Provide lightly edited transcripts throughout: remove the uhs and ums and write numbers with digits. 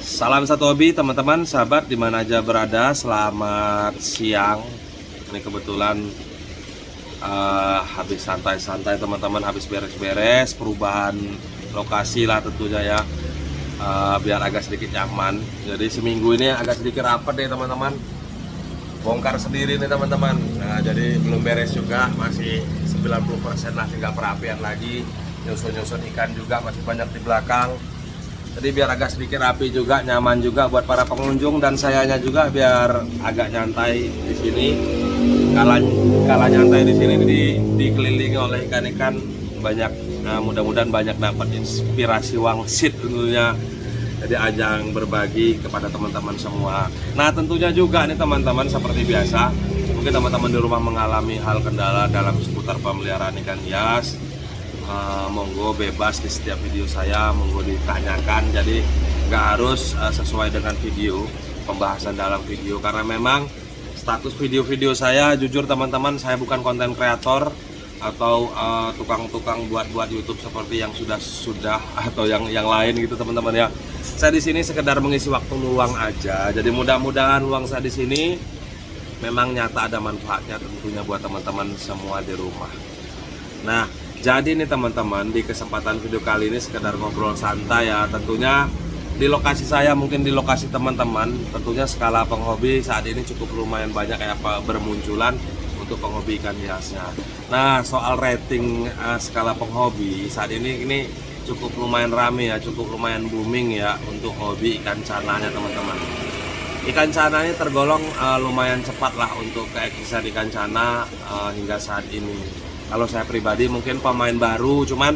Salam satu hobi teman-teman, sahabat dimana aja berada. Selamat siang. Ini kebetulan habis santai-santai teman-teman, habis beres-beres perubahan lokasi lah tentunya ya, biar agak sedikit nyaman. Jadi seminggu ini agak sedikit rapat deh teman-teman, bongkar sendiri nih teman-teman. Nah jadi belum beres juga, masih 90% lah, tinggal perapian lagi. Nyusun-nyusun ikan juga masih banyak di belakang. Jadi biar agak sedikit rapi juga, nyaman juga buat para pengunjung dan sayanya juga biar agak nyantai di sini. Kala nyantai di sini dikelilingi oleh ikan-ikan banyak. Nah, mudah-mudahan banyak dapat inspirasi wangsit tentunya. Jadi ajang berbagi kepada teman-teman semua. Nah, tentunya juga nih teman-teman, seperti biasa, mungkin teman-teman di rumah mengalami hal kendala dalam seputar pemeliharaan ikan hias. Monggo bebas di setiap video saya, monggo ditanyakan. Jadi nggak harus sesuai dengan video, pembahasan dalam video, karena memang status video-video saya, jujur teman-teman, saya bukan konten kreator atau tukang-tukang buat YouTube seperti yang sudah atau yang lain gitu teman-teman ya. Saya di sini sekedar mengisi waktu luang aja. Jadi mudah-mudahan luang saya di sini memang nyata ada manfaatnya tentunya buat teman-teman semua di rumah. Nah, jadi nih teman-teman, di kesempatan video kali ini sekedar ngobrol santai ya. Tentunya di lokasi saya, mungkin di lokasi teman-teman, tentunya skala penghobi saat ini cukup lumayan banyak ya bermunculan untuk penghobi ikan hiasnya. Nah, soal rating skala penghobi saat ini cukup lumayan rame ya, cukup lumayan booming ya untuk hobi ikan cananya teman-teman. Ikan cana ini tergolong lumayan cepat lah untuk keeksisan ikan cana hingga saat ini. Kalau saya pribadi mungkin pemain baru, cuman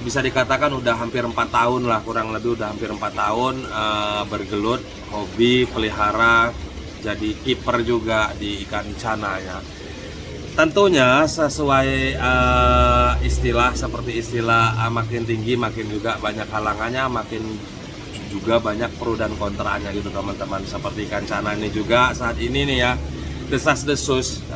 bisa dikatakan udah hampir 4 tahun lah, kurang lebih udah hampir 4 tahun bergelut, hobi, pelihara, jadi kiper juga di ikan cana ya. Tentunya sesuai istilah, seperti istilah makin tinggi makin juga banyak halangannya, makin juga banyak pro dan kontranya gitu teman-teman. Seperti ikan cana ini juga saat ini nih ya, desas-desus.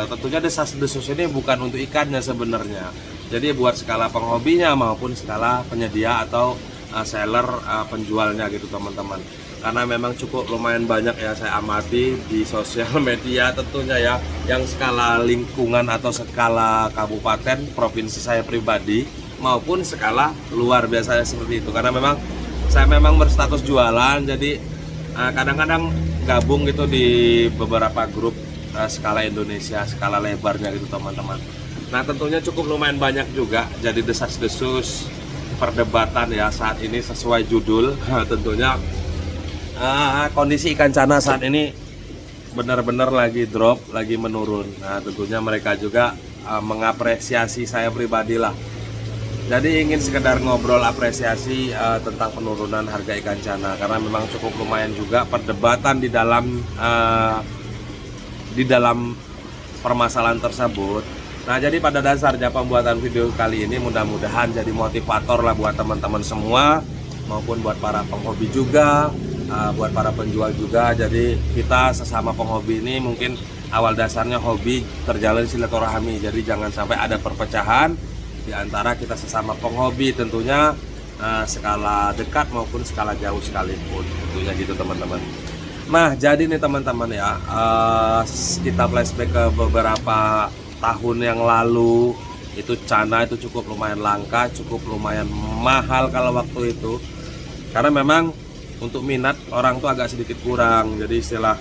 Tentunya desas-desus ini bukan untuk ikannya sebenarnya. Jadi buat skala penghobinya maupun skala penyedia atau seller, penjualnya gitu teman-teman. Karena memang cukup lumayan banyak ya saya amati di sosial media tentunya ya, yang skala lingkungan atau skala kabupaten, provinsi saya pribadi maupun skala luar biasanya seperti itu. Karena memang saya memang berstatus jualan, jadi kadang-kadang gabung gitu di beberapa grup skala Indonesia, skala lebarnya gitu teman-teman. Nah tentunya cukup lumayan banyak juga jadi desas-desus perdebatan ya saat ini sesuai judul. Tentunya kondisi ikan cana saat ini benar-benar lagi drop, lagi menurun. Nah tentunya mereka juga mengapresiasi saya pribadi lah. Jadi ingin sekedar ngobrol apresiasi tentang penurunan harga ikan cana, karena memang cukup lumayan juga perdebatan di dalam permasalahan tersebut. Nah jadi pada dasarnya pembuatan video kali ini mudah-mudahan jadi motivator lah buat teman-teman semua, maupun buat para penghobi juga, buat para penjual juga. Jadi kita sesama penghobi ini mungkin awal dasarnya hobi, terjalin silaturahmi. Jadi jangan sampai ada perpecahan di antara kita sesama penghobi, tentunya skala dekat maupun skala jauh sekalipun, tentunya gitu teman-teman. Nah jadi nih teman-teman ya, kita flashback ke beberapa tahun yang lalu, itu cana itu cukup lumayan langka, cukup lumayan mahal kalau waktu itu, karena memang untuk minat orang tuh agak sedikit kurang. Jadi istilah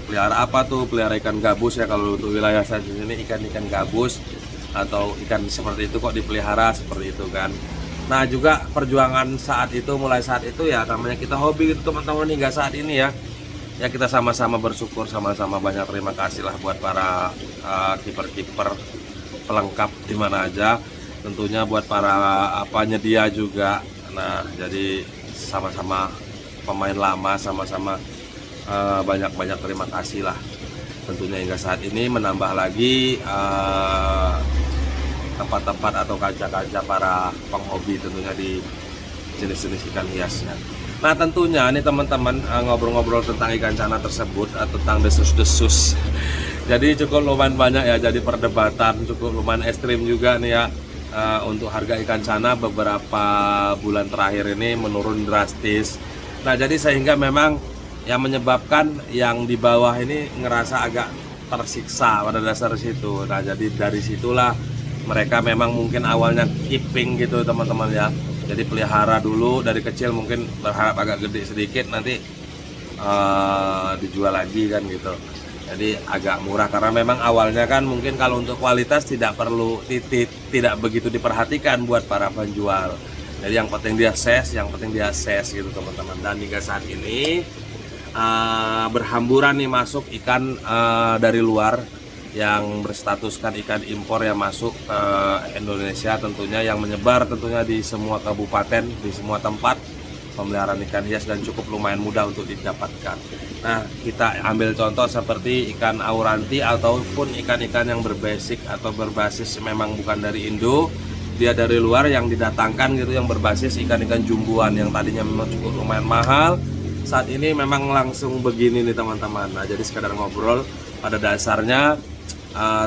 pelihara apa tuh, pelihara ikan gabus ya kalau untuk wilayah saya sini, ikan-ikan gabus atau ikan seperti itu kok dipelihara seperti itu kan. Nah juga perjuangan saat itu, mulai saat itu ya, namanya kita hobi gitu teman-teman hingga saat ini ya. Ya kita sama-sama bersyukur, sama-sama banyak terima kasih lah buat para kiper-kiper pelengkap di mana aja. Tentunya buat para penyedia juga. Nah jadi sama-sama pemain lama, sama-sama banyak-banyak terima kasih lah. Tentunya hingga saat ini menambah lagi tempat-tempat atau kaca-kaca para penghobi tentunya di jenis-jenis ikan hiasnya. Nah tentunya nih teman-teman, ngobrol-ngobrol tentang ikan cana tersebut, tentang desus-desus. Jadi cukup lumayan banyak ya, jadi perdebatan cukup lumayan ekstrim juga nih ya. Untuk harga ikan cana beberapa bulan terakhir ini menurun drastis. Nah, jadi sehingga memang yang menyebabkan yang di bawah ini ngerasa agak tersiksa pada dasar situ. Nah, jadi dari situlah mereka memang mungkin awalnya keeping gitu teman-teman ya. Jadi pelihara dulu dari kecil, mungkin berharap agak gede sedikit, nanti dijual lagi kan gitu. Jadi agak murah karena memang awalnya kan mungkin kalau untuk kualitas tidak perlu tidak begitu diperhatikan buat para penjual. Jadi yang penting dia ses gitu teman-teman. Dan hingga saat ini berhamburan nih masuk ikan dari luar yang berstatuskan ikan impor yang masuk ke Indonesia, tentunya yang menyebar tentunya di semua kabupaten, di semua tempat pemeliharaan ikan hias, dan cukup lumayan mudah untuk didapatkan. Nah, kita ambil contoh seperti ikan auranti ataupun ikan-ikan yang berbasic atau berbasis memang bukan dari Indo, dia dari luar yang didatangkan gitu, yang berbasis ikan-ikan jumbuan yang tadinya memang cukup lumayan mahal, saat ini memang langsung begini nih teman-teman. Nah, jadi sekedar ngobrol, pada dasarnya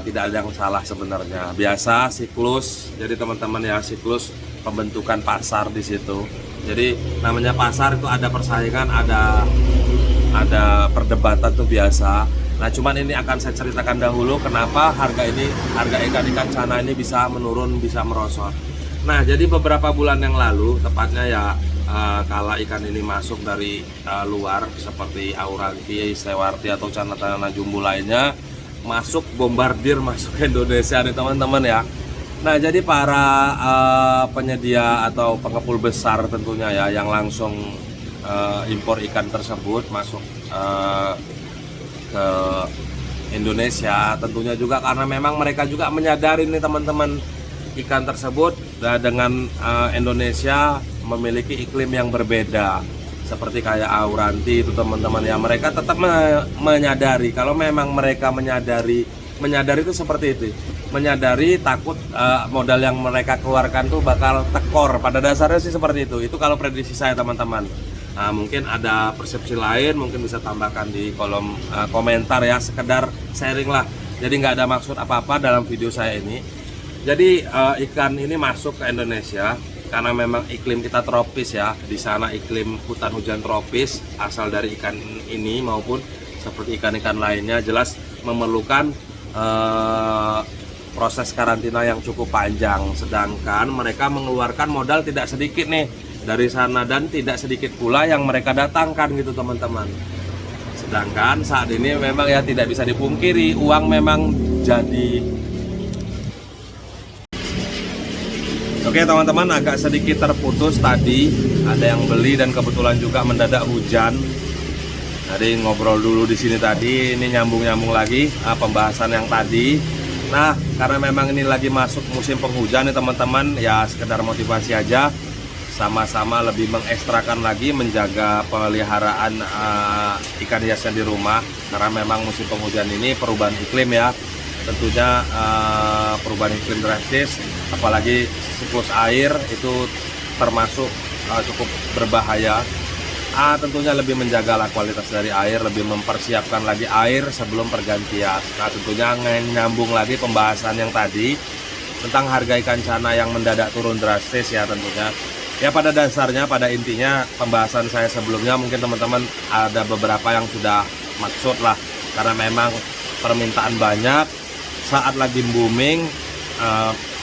tidak ada yang salah sebenarnya. Biasa siklus, jadi teman-teman ya, siklus pembentukan pasar di situ. Jadi namanya pasar itu ada persaingan, ada perdebatan tuh biasa. Nah, cuman ini akan saya ceritakan dahulu kenapa harga ikan-ikan cana ini bisa menurun, bisa merosot. Nah, jadi beberapa bulan yang lalu, tepatnya ya kala ikan ini masuk dari luar seperti auranti, sewarti atau cana-cana jumbo lainnya masuk bombardir masuk ke Indonesia nih teman-teman ya. Nah, jadi para penyedia atau pengepul besar tentunya ya yang langsung impor ikan tersebut masuk ke Indonesia, tentunya juga karena memang mereka juga menyadari nih teman-teman, ikan tersebut dengan Indonesia memiliki iklim yang berbeda. Seperti kayak auranti itu teman-teman ya, mereka tetap menyadari kalau memang mereka menyadari itu seperti itu, menyadari takut modal yang mereka keluarkan tuh bakal tekor. Pada dasarnya sih seperti itu kalau prediksi saya teman-teman. Nah, mungkin ada persepsi lain, mungkin bisa tambahkan di kolom komentar ya, sekedar sharing lah. Jadi nggak ada maksud apa-apa dalam video saya ini. Jadi ikan ini masuk ke Indonesia karena memang iklim kita tropis ya. Di sana iklim hutan hujan tropis, asal dari ikan ini maupun seperti ikan-ikan lainnya jelas memerlukan proses karantina yang cukup panjang. Sedangkan mereka mengeluarkan modal tidak sedikit nih dari sana, dan tidak sedikit pula yang mereka datangkan gitu teman-teman. Sedangkan saat ini memang ya tidak bisa dipungkiri, uang memang jadi. Oke teman-teman, agak sedikit terputus tadi, ada yang beli dan kebetulan juga mendadak hujan. Jadi ngobrol dulu di sini tadi, ini nyambung lagi pembahasan yang tadi. Nah, karena memang ini lagi masuk musim penghujan nih teman-teman, ya sekedar motivasi aja, sama-sama lebih mengekstrakan lagi menjaga peliharaan ikan hiasnya di rumah, karena memang musim penghujan ini perubahan iklim ya. Tentunya perubahan iklim drastis, apalagi siklus air itu termasuk cukup berbahaya. Tentunya lebih menjaga kualitas dari air, lebih mempersiapkan lagi air sebelum pergantian. Nah, tentunya nyambung lagi pembahasan yang tadi tentang harga ikan cana yang mendadak turun drastis ya tentunya. Ya pada dasarnya, pada intinya pembahasan saya sebelumnya mungkin teman-teman ada beberapa yang sudah maksud lah, karena memang permintaan banyak. Saat lagi booming,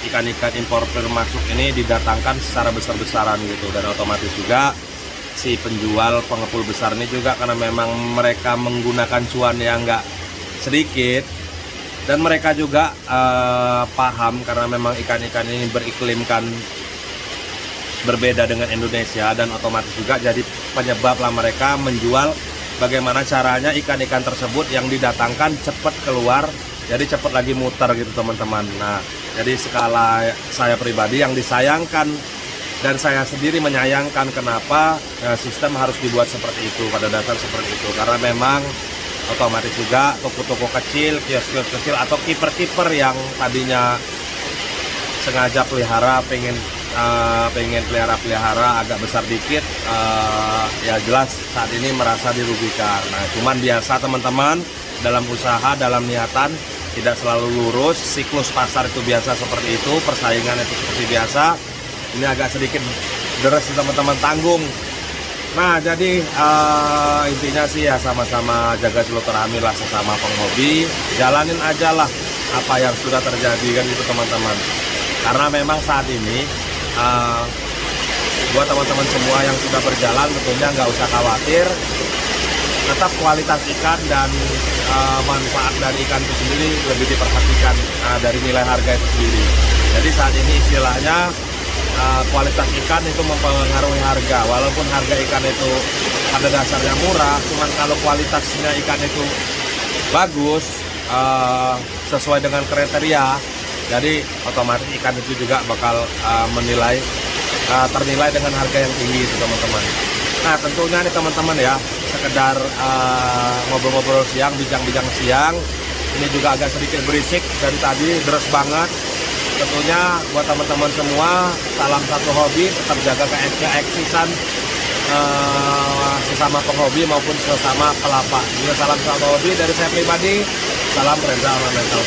ikan-ikan importer masuk ini didatangkan secara besar-besaran gitu, dan otomatis juga si penjual pengepul besar ini juga karena memang mereka menggunakan cuan yang nggak sedikit, dan mereka juga paham karena memang ikan-ikan ini beriklimkan berbeda dengan Indonesia, dan otomatis juga jadi penyebab lah mereka menjual bagaimana caranya ikan-ikan tersebut yang didatangkan cepat keluar, jadi cepat lagi muter gitu teman-teman. Nah, jadi skala saya pribadi yang disayangkan dan saya sendiri menyayangkan kenapa sistem harus dibuat seperti itu, pada dasar seperti itu, karena memang otomatis juga toko-toko kecil, kios-kios kecil atau kiper-kiper yang tadinya sengaja pelihara pengen pelihara agak besar dikit, ya jelas saat ini merasa dirugikan. Nah, cuman biasa teman-teman, dalam usaha, dalam niatan tidak selalu lurus, siklus pasar itu biasa seperti itu, persaingan itu seperti biasa. Ini agak sedikit deres teman-teman, tanggung Nah, jadi intinya sih ya sama-sama jaga silaturahmi lah sesama penghobi, jalanin aja lah apa yang sudah terjadi kan itu teman-teman. Karena memang saat ini buat teman-teman semua yang sudah berjalan tentunya nggak usah khawatir, tetap kualitas ikan dan manfaat dari ikan itu sendiri lebih diperhatikan dari nilai harga itu sendiri. Jadi saat ini istilahnya kualitas ikan itu mempengaruhi harga. Walaupun harga ikan itu pada dasarnya murah, cuman kalau kualitasnya ikan itu bagus, sesuai dengan kriteria, jadi otomatis ikan itu juga bakal ternilai dengan harga yang tinggi itu teman-teman. Nah tentunya nih teman-teman ya, sekedar ngobrol-ngobrol siang, bincang-bincang siang. Ini juga agak sedikit berisik dari tadi, deres banget. Tentunya buat teman-teman semua, salam satu hobi, tetap jaga keeksisan sesama penghobi maupun sesama pelapa. Juga salam satu hobi dari saya pribadi, salam Reza Mental.